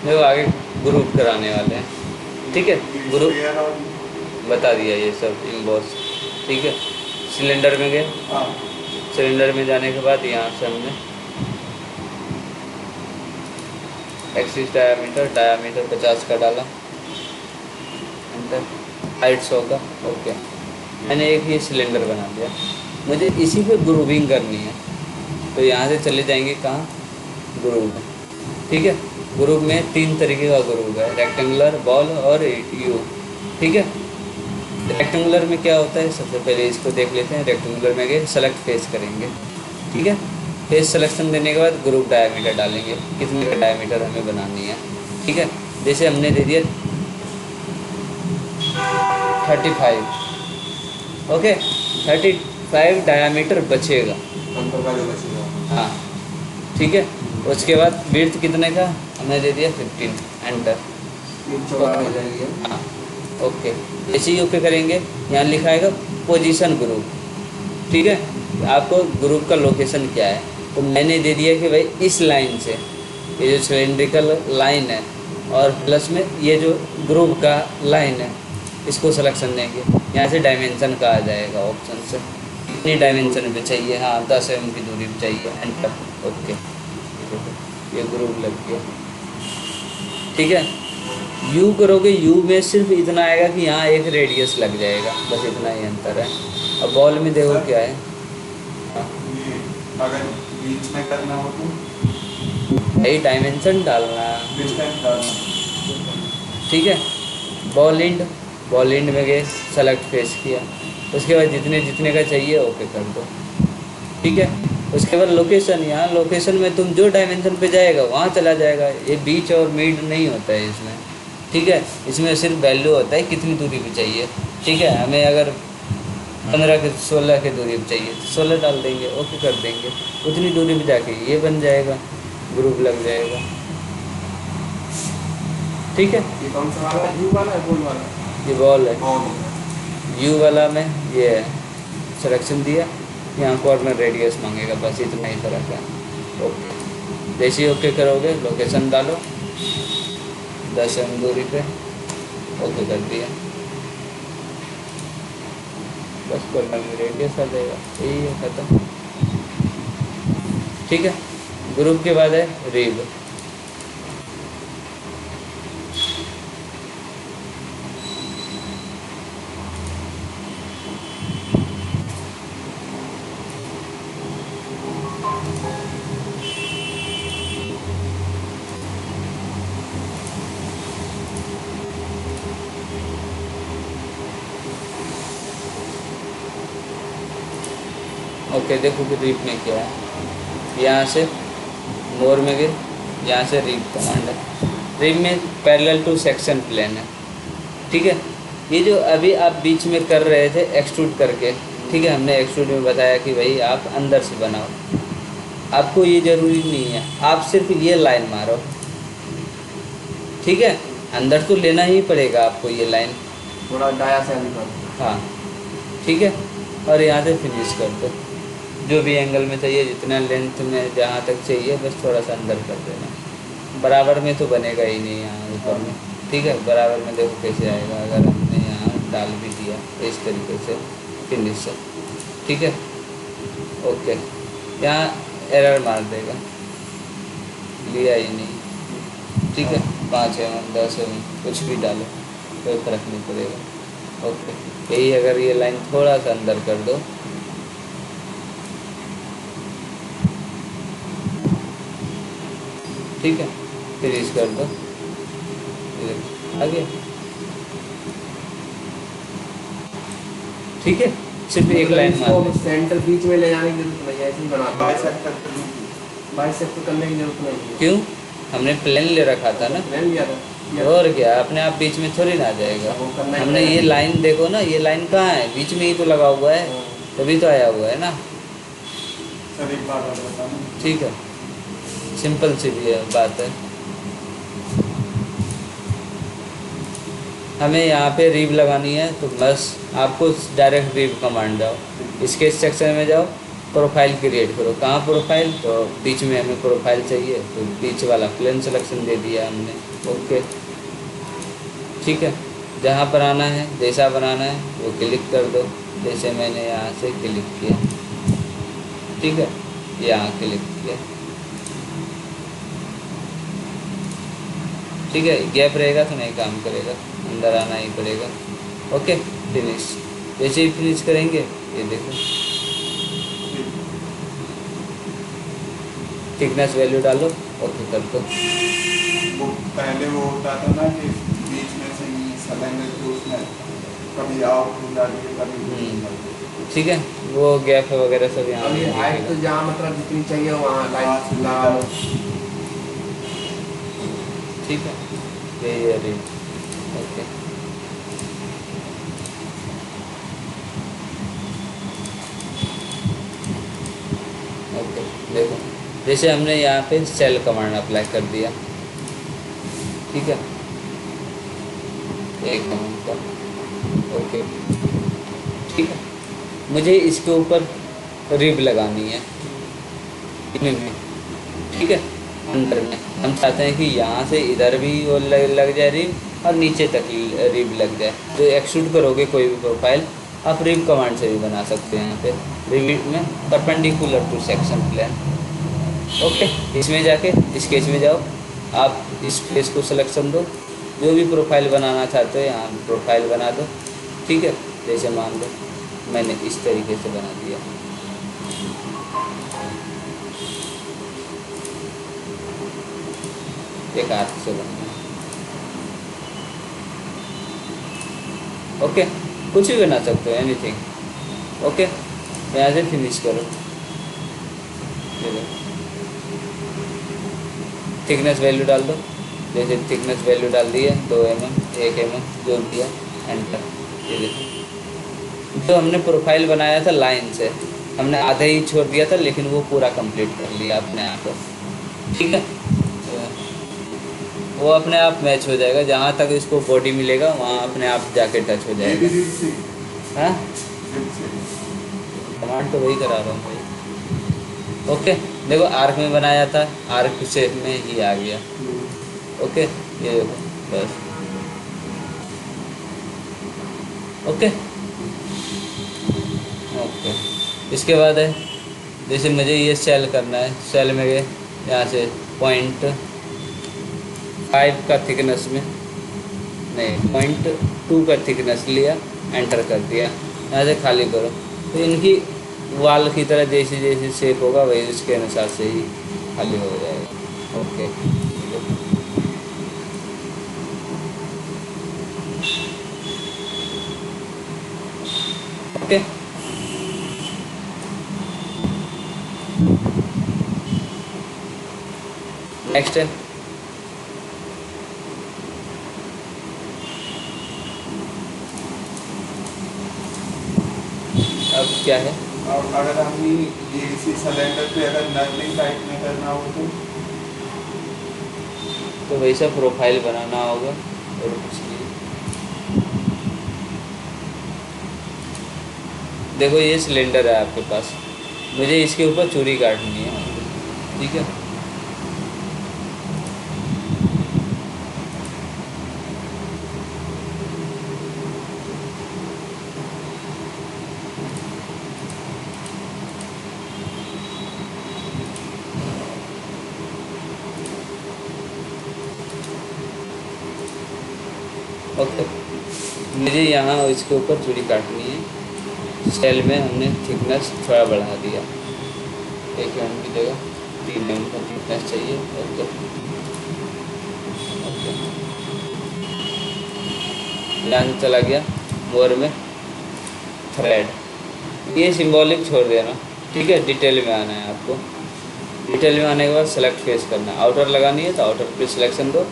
देखो आगे ग्रुप कराने वाले हैं, ठीक है। ग्रुप बता दिया ये सब इम्बॉस, ठीक है। सिलेंडर में गए, सिलेंडर में जाने के बाद यहाँ से हमने एक्सिस डायामीटर 50 का डाला, एंटर, हाइट 100 का, ओके। मैंने एक ये सिलेंडर बना दिया, मुझे इसी पे ग्रुपिंग करनी है, तो यहाँ से चले जाएंगे कहाँ, ग्रुप में, ठीक है। ग्रुप में 3 तरीके का ग्रुप है, रेक्टेंगुलर, बॉल और यू, ठीक है। रेक्टेंगुलर में क्या होता है, सबसे पहले इसको देख लेते हैं। रेक्टेंगुलर में गए, सेलेक्ट फेस करेंगे, ठीक है। फेस सिलेक्शन देने के बाद ग्रुप डायमीटर डालेंगे, कितने का डायमीटर हमें बनानी है, ठीक है। जैसे हमने दे दिया 35, ओके, 35 डायमीटर बचेगा, हाँ, ठीक है। उसके बाद विड्थ कितने का हमने दे दिया 15, एंटर, हाँ, ओके। जैसे ही ओके करेंगे, यहाँ लिखाएगा पोजीशन ग्रुप, ठीक है। आपको ग्रुप का लोकेशन क्या है, तो मैंने दे दिया कि भाई इस लाइन से, ये जो सिलेंड्रिकल लाइन है और प्लस में ये जो ग्रुप का लाइन है, इसको सिलेक्शन देंगे। यहाँ से डायमेंशन का आ जाएगा ऑप्शन से, कितनी डायमेंशन पे चाहिए, हाँ 10 mm की दूरी पे चाहिए, एंटर, ओके। ये ग्रुप लग गया, ठीक है। यू करोगे, यू में सिर्फ इतना आएगा कि यहाँ एक रेडियस लग जाएगा, बस इतना ही अंतर है। अब बॉल में देखो क्या है, अगर बीच में करना हो तो यही डायमेंशन डालना, ठीक है। बॉल एंड में गए, सेलेक्ट फेस किया, उसके बाद जितने जितने का चाहिए ओके कर दो, ठीक है। उसके बाद लोकेशन, यहाँ लोकेशन में तुम जो डायमेंशन पे जाएगा वहाँ चला जाएगा, ये बीच और मिड नहीं होता है इसमें, ठीक है। इसमें सिर्फ वैल्यू होता है कितनी दूरी पे चाहिए, ठीक है। हमें अगर 15 के 16 की दूरी पे चाहिए तो 16 डाल देंगे, ओके कर देंगे। उतनी दूरी पे जाके ये बन जाएगा, ग्रुप लग जाएगा, ठीक है। ये कौन सा वाला है, यू वाला है, बॉल वाला, ये बॉल है, बॉल यू वाला में ये है, सिलेक्शन दिया, यहाँ कॉर्नर रेडियस मांगेगा, बस इतना ही फर्क है, ओके। जैसे ही ओके करोगे, लोकेशन डालो 10 mm दूरी पे, ओके कर दिया, बस कॉर्नर में रेडियस आ जाएगा, यही है, ख़त्म, ठीक है। ग्रुप के बाद है रिब, ओके। देखो कि रीप में क्या है, यहाँ से मोर में गए, यहाँ से रीप कमांड है, रीप में पैरेलल टू सेक्शन प्लेन है, ठीक है। ये जो अभी आप बीच में कर रहे थे एक्सट्रूड करके, ठीक है, हमने एक्सट्रूड में बताया कि भाई आप अंदर से बनाओ, आपको ये ज़रूरी नहीं है, आप सिर्फ ये लाइन मारो, ठीक है। अंदर तो लेना ही पड़ेगा आपको ये लाइन, थोड़ा डाया से अभी कर, हाँ, ठीक है। और यहाँ से फिनिश कर दो, जो भी एंगल में चाहिए, जितना लेंथ में जहाँ तक चाहिए, बस थोड़ा सा अंदर कर देना, बराबर में तो बनेगा ही नहीं यहाँ ऊपर में, ठीक है। बराबर में देखो कैसे आएगा, अगर हमने यहाँ डाल भी दिया इस तरीके से, फिनिश से, ठीक है, ओके। यहाँ एरर मार देगा, लिया ही नहीं, ठीक है। 5 mm 10 mm कुछ भी डालो, कोई फर्क नहीं पड़ेगा, ओके। यही अगर ये लाइन थोड़ा सा अंदर कर दो, ठीक है, फिर इस कर दो, आ गया, ठीक है। सिर्फ एक लाइन मार दो, सेंटर बीच में ले जाने की जरूरत नहीं है, ऐसे ही बना बाइसेक्टर करने की जरूरत नहीं है। क्यों, हमने प्लेन ले रखा था ना, प्लेन लिया था, और क्या, अपने आप बीच में थोड़ी ना आ जाएगा। हमने ये लाइन देखो ना, ये लाइन कहाँ है, बीच में ही तो लगा हुआ है, तभी तो आया हुआ है ना, सर एक बात और बताना, ठीक है। सिंपल सी भी है बात है। हमें यहाँ पे रीब लगानी है, तो बस आपको डायरेक्ट रीब कमांड जाओ, स्केच सेक्शन में जाओ, प्रोफाइल क्रिएट करो। कहाँ प्रोफाइल, तो बीच में हमें प्रोफाइल चाहिए, तो बीच वाला प्लेन सिलेक्शन दे दिया हमने। ओके, ठीक है। जहाँ पर आना है, जैसा बनाना है वो क्लिक कर दो। जैसे मैंने यहाँ से क्लिक किया, ठीक है, यहाँ क्लिक किया, ठीक है। गैप रहेगा तो नहीं काम करेगा, अंदर आना ही पड़ेगा। Okay, finish. जैसे ही फिनिश करेंगे, ये देखो थिकनेस वैल्यू डालो, ओके कर दो। वो पहले वो होता था ना कि बीच में से सिलेंडर के उसमें कभी आउट हो जाती है, कभी ठीक है, वो गैप वगैरह सब यहाँ अभी हाइट तो जहाँ मतलब जितनी चाहिए वहाँ लाइट लाल। ठीक है, यही है रेट। ओके, ओके, देखो जैसे हमने यहाँ पे सेल कमांड अप्लाई कर दिया, ठीक है, एक कमांड का। ओके, ठीक है। मुझे इसके ऊपर रिब लगानी है, इनमें, ठीक है, अंदर में। हम चाहते हैं कि यहाँ से इधर भी वो लग जाए रिब और नीचे तक रिब लग जाए। तो एक्सट्रूड करोगे कोई भी प्रोफाइल, आप रिब कमांड से भी बना सकते हैं। यहाँ पे रिब में perpendicular to section plane. Okay, इसमें जाके स्केच में जाओ, आप इस फेस को सिलेक्शन दो, जो भी प्रोफाइल बनाना चाहते हो यहाँ प्रोफाइल बना दो, ठीक है। जैसे मान लो मैंने इस तरीके से बना दिया, एक आर्क से बनना। ओके, कुछ भी बना सकते हो, एनीथिंग। ओके, यहाँ से फिनिश करो। थिकनेस वैल्यू डाल दो। जैसे थिकनेस वैल्यू डाल दी है 2 mm, 1 mm जो दिया, एंटर। ये देखो, जो हमने प्रोफाइल बनाया था लाइन से, हमने आधे ही छोड़ दिया था, लेकिन वो पूरा कंप्लीट कर लिया अपने आप, ठीक है। वो अपने आप मैच हो जाएगा, जहाँ तक इसको बॉडी मिलेगा वहाँ अपने आप जाके टच हो जाएगा। हाँ, कमांड तो वही करा रहा हूँ भाई। ओके, देखो आर्क में बनाया था, आर्क शेप में ही आ गया। ओके, ये देखो बस। ओके, ओके, इसके बाद है, जैसे मुझे ये सेल करना है, सेल में गए, यहाँ से 0.5 का थिकनेस में, नहीं 0.2 का थिकनेस लिया, एंटर कर दिया। यहाँ से खाली करो, तो इनकी वाल की तरह जैसी जैसी शेप होगा वही उसके अनुसार से ही खाली हो जाएगा। ओके, ओके, नेक्स्ट है, अब क्या है, और अगर हम ये इसी सिलेंडर पे अगर नर्लिंग टाइप में करना हो तो वैसा प्रोफाइल बनाना होगा और कुछ नहीं। देखो ये सिलेंडर है आपके पास, मुझे इसके ऊपर चूड़ी काटनी है, ठीक है। ओके, मुझे यहाँ इसके ऊपर चूड़ी काटनी है। सेल में हमने थिकनेस थोड़ा बढ़ा दिया, 1 mm की जगह 3 mm का थिकनेस चाहिए। ओके, ओके, यहाँ से चला गया मोर में थ्रेड, ये सिंबॉलिक छोड़ देना, ठीक है। डिटेल में आना है आपको, डिटेल में आने के बाद सेलेक्ट फेस करना है, आउटर लगानी है तो आउटर पे सिलेक्शन दो।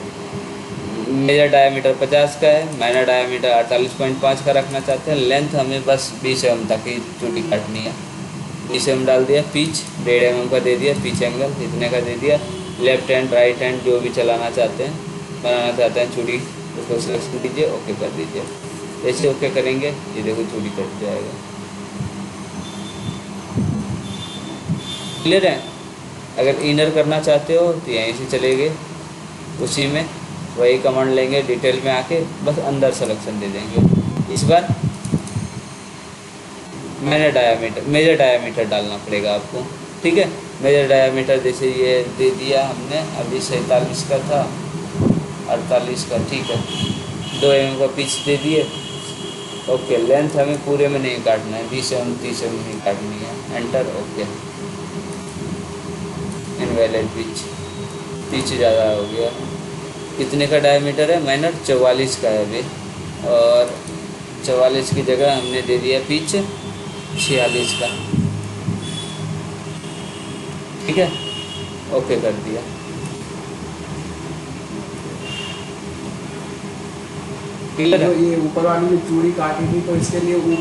मेजर डायमीटर 50 का है, माइनर डायमीटर 48.5 का रखना चाहते हैं। लेंथ हमें बस 20 mm तक ही चूड़ी काटनी है। 20 mm डाल दिया। पिच 1.5 mm का दे दिया, पिच एंगल इतने का दे दिया। लेफ्ट हैंड राइट हैंड जो भी चलाना चाहते हैं, बनाना चाहते हैं चूड़ी, उसको सिलेक्शन कीजिए, ओके कर दीजिए। जैसे ओके करेंगे ये देखो चूड़ी कट जाएगा। क्लियर है। अगर इनर करना चाहते हो तो यहीं से चले गए, उसी में वही कमांड लेंगे, डिटेल में आके बस अंदर सिलेक्शन दे देंगे। इस बार मेजर डायामीटर डालना पड़ेगा आपको, ठीक है। मेजर डायामीटर जैसे ये दे दिया हमने, अभी 47 का था, 48 का, ठीक है। 2 mm का पिच दे दिए। ओके, लेंथ हमें पूरे में नहीं काटना है, 20 mm 30 mm नहीं काटनी है। एंटर। ओके, इनवैलिड पिच ज़्यादा हो गया। कितने का डायमीटर है माइनर? 44 का है अभी, और 44 की जगह हमने दे दिया पिच 46 का, ठीक है। ओके कर दिया। क्लियर जो है। ये ऊपर वाली जो चूड़ी काटी थी तो इसके लिए वो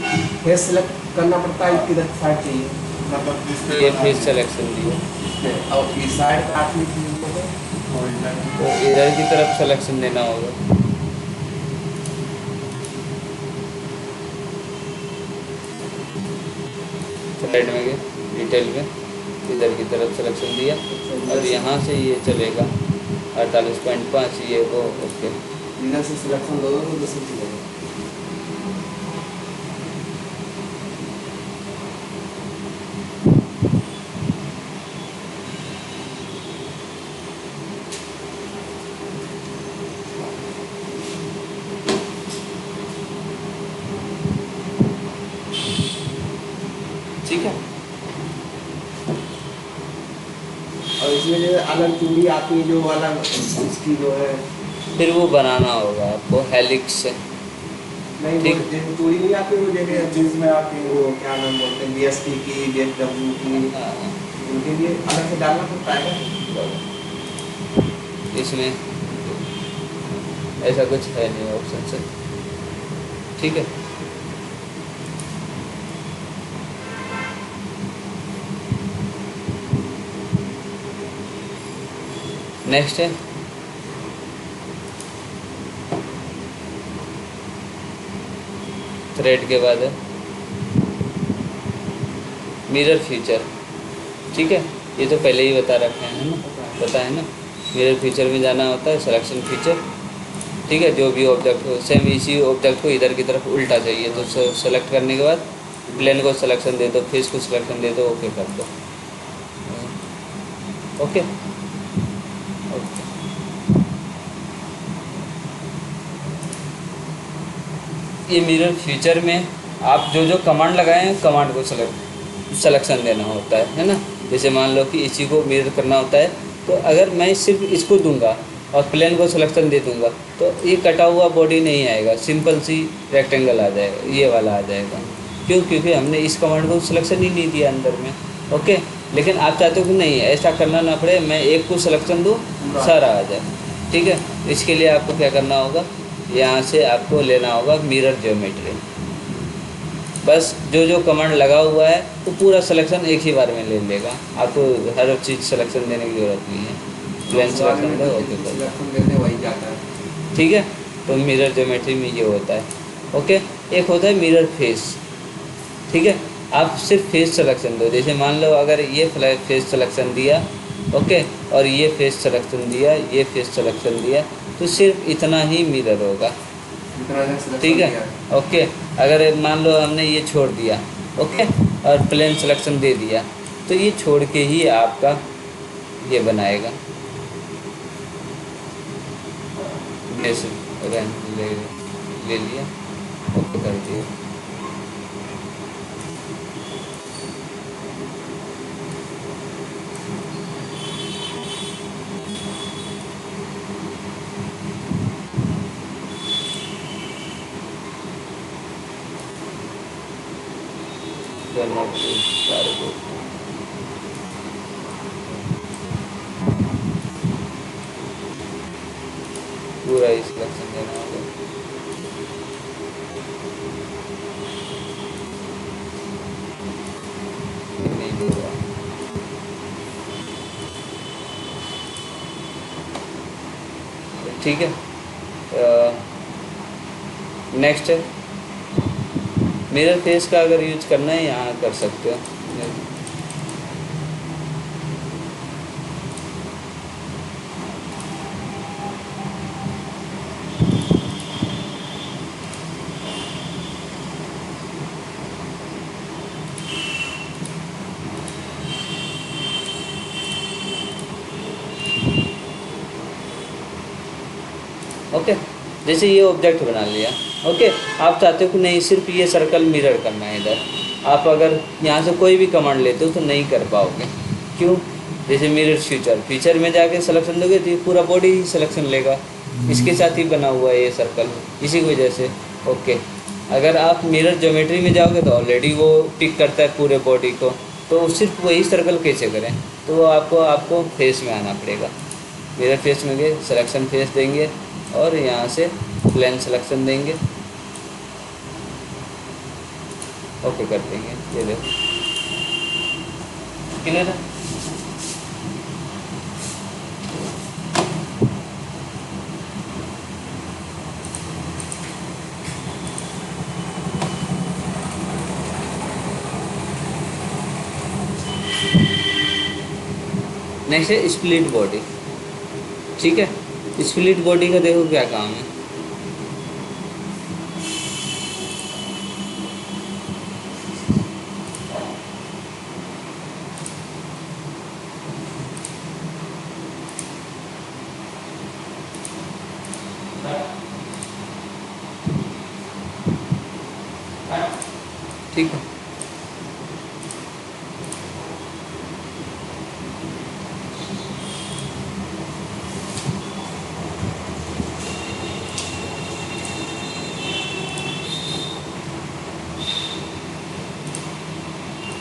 फेस सेलेक्ट करना पड़ता है, किधर साइड चाहिए? मतलब जिसपे ये बना फेस दिया। सिलेक्शन दिया, और इस साइड काटनी थी उनको और इधर तो इधर की तरफ सिलेक्शन देना होगा। साइड में गए, डिटेल में इधर की तरफ सिलेक्शन दिया, और यहाँ से ये चलेगा 48.5 ये वो। ओके, इधर से सिलेक्शन दो तो दूसरी चीज़। ठीक है। और इसमें जो अलग चूड़ी आती है, जो अलग इसकी जो है, फिर वो बनाना होगा आपको हेलिक्स से। नहीं वो ठीक। जैसे चूड़ी नहीं आती वो जगह चीज में आती है वो क्या नाम बोलते हैं, BST की, BSW की, उनके लिए अलग से डालना पड़ता है। इसमें ऐसा कुछ है नहीं ऑप्शन से, ठीक है। नेक्स्ट है थ्रेड के बाद है मिरर फीचर, ठीक है। ये तो पहले ही बता रखे हैं ना, पता है ना। मिरर फीचर में जाना होता है, सिलेक्शन फीचर, ठीक है। जो भी ऑब्जेक्ट हो, सेम इसी ऑब्जेक्ट को इधर की तरफ उल्टा चाहिए, तो सेलेक्ट करने के बाद प्लेन को सिलेक्शन दे दो, फेस को सिलेक्शन दे दो, ओके कर दो। ओके, ये मिरर फीचर में आप जो जो कमांड लगाए हैं, कमांड को सिलेक्शन देना होता है ना। जैसे मान लो कि इसी को मिरर करना होता है, तो अगर मैं सिर्फ इसको दूंगा और प्लेन को सिलेक्शन दे दूंगा तो ये कटा हुआ बॉडी नहीं आएगा, सिंपल सी रेक्टेंगल आ जाएगा, ये वाला आ जाएगा। क्यों? क्योंकि हमने इस कमांड को सिलेक्शन ही नहीं दिया अंदर में। ओके, लेकिन आप चाहते हो कि नहीं ऐसा करना ना पड़े, मैं एक को सिलेक्शन दूँ सारा आ जाए, ठीक है। इसके लिए आपको क्या करना होगा, यहाँ से आपको लेना होगा मिरर ज्योमेट्री। बस जो जो कमांड लगा हुआ है तो पूरा सिलेक्शन एक ही बार में ले लेगा, आपको हर चीज़ सिलेक्शन देने की ज़रूरत नहीं है। प्लेन सिलेक्शन दो, ओके कर दो, सिलेक्शन देते वही जाता है। ठीक है। तो मिरर ज्योमेट्री में ये होता है। ओके, एक होता है मिरर फेस, ठीक है। आप सिर्फ फेस सिलेक्शन दो, जैसे मान लो अगर ये फेस सिलेक्शन दिया, ओके, और ये फेस सिलेक्शन दिया, ये फेस सिलेक्शन दिया, तो सिर्फ इतना ही मिरर होगा, ठीक है। ओके, अगर मान लो हमने ये छोड़ दिया, ओके, और प्लेन सिलेक्शन दे दिया, तो ये छोड़ के ही आपका ये बनाएगा। जैसे ले लिया, ओके कर दिया। पूरा ही सिलेक्शन देना होगा। नहीं होगा, ठीक है। नेक्स्ट है मिरर फेस का, अगर यूज करना है यहाँ कर सकते हो। ओके, जैसे ये ऑब्जेक्ट बना लिया। ओके, आप चाहते हो कि नहीं सिर्फ ये सर्कल मिरर करना है इधर, आप अगर यहाँ से कोई भी कमांड लेते हो तो नहीं कर पाओगे। क्यों? जैसे मिरर फीचर में जाके सिलेक्शन दोगे तो ये पूरा बॉडी ही सिलेक्शन लेगा, इसके साथ ही बना हुआ है ये सर्कल, इसी की वजह से। ओके, अगर आप मिरर ज्योमेट्री में जाओगे तो ऑलरेडी वो पिक करता है पूरे बॉडी को, तो सिर्फ वही सर्कल कैसे करें? तो वो आपको फेस में आना पड़ेगा। मिरर फेस में गए, सिलेक्शन फेस देंगे और यहाँ से प्लेन सिलेक्शन देंगे। ओके कर देंगे, ये देखो क्लियर है। नेक्स्ट है स्प्लिट बॉडी। ठीक है, स्प्लिट बॉडी का देखो क्या काम है। ठीक है,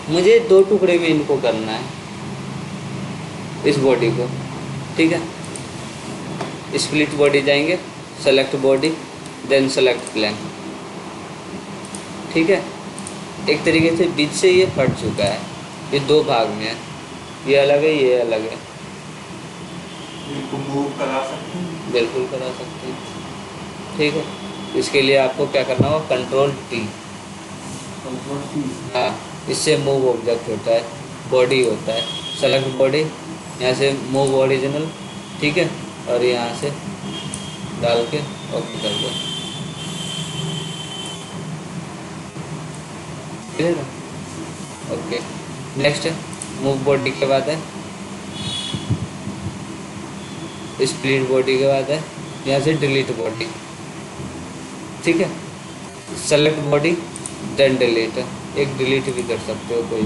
मुझे 2 टुकड़े में इनको करना है इस बॉडी को। ठीक है, स्प्लिट बॉडी जाएंगे, select body, then select plane. ठीक है, एक तरीके से बीच से ये फट चुका है, ये 2 भाग में है, ये अलग है, ये अलग है। इनको मूव करा सकते हैं? बिल्कुल करा सकते हैं। ठीक है, इसके लिए आपको क्या करना होगा, कंट्रोल टी। हाँ, इससे मूव ऑब्जेक्ट होता है, बॉडी होता है, सेलेक्ट बॉडी, यहाँ से मूव ओरिजिनल। ठीक है, और यहाँ से डाल के ओके कर दो। क्लियर है? ओके, नेक्स्ट है मूव बॉडी के बाद है स्प्लिट बॉडी के बाद है यहाँ से डिलीट बॉडी। ठीक है, सेलेक्ट बॉडी देन डिलीट, एक डिलीट भी कर सकते हो कोई।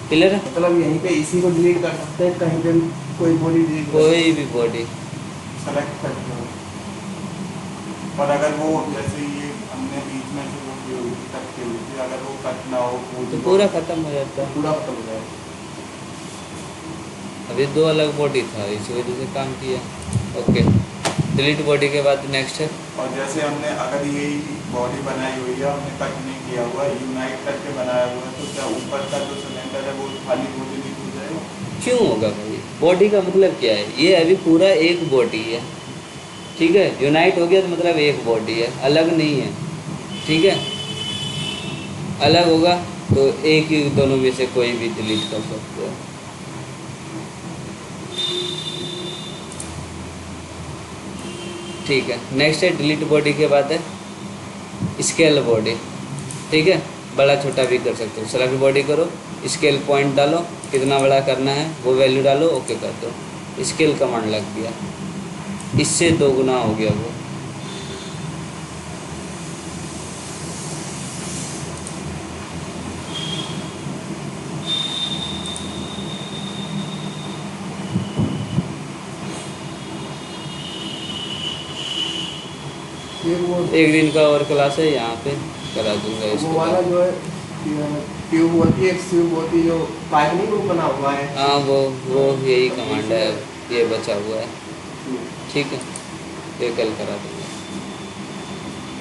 क्लियर है? मतलब यहीं पे इसी को डिलीट कर सकते हैं, कहीं पे कोई बॉडी डिलीट कोई भी बॉडी सेलेक्ट करते हो। और अगर वो जैसे ये हमने बीच में से वो की हुई थी, कट की हुई थी, अगर वो कट ना हो तो पूरा खत्म हो जाता है। पूरा खत्म हो जाए। अभी 2 अलग बॉडी था, इसी वजह से काम किया। ओके, डिलीट बॉडी के बाद नेक्स्ट है। और जैसे हमने अगर यही बॉडी बनाई हुई है, हमने कट नहीं किया हुआ, यूनाइट करके बनाया हुआ है, तो क्या ऊपर का जो सिलेंडर है वो खाली वो डिलीट हो जाएगा? क्यों होगा भाई? बॉडी का मतलब क्या है? ये अभी पूरा एक बॉडी है। ठीक है, यूनाइट हो गया तो मतलब एक बॉडी है, अलग नहीं है। ठीक है, अलग होगा तो एक ही दोनों में से कोई भी डिलीट कर सकते हो। ठीक है, नेक्स्ट है डिलीट बॉडी के बाद है स्केल बॉडी। ठीक है, बड़ा छोटा भी कर सकते हो। सेलेक्ट बॉडी करो, स्केल पॉइंट डालो, कितना बड़ा करना है वो वैल्यू डालो, ओके कर दो। स्केल कमांड लग गया, इससे 2 गुना हो गया वो। वो 1 दिन का और क्लास है, यहाँ पे करा दूंगा वो इसको। वाला जो है ट्यूब होती है, एक ट्यूब होती है जो पाइप नहीं वो बना हुआ है। हाँ, वो यही कमांड है, ये बचा हुआ है। ठीक है, ये कल करा दूँगा।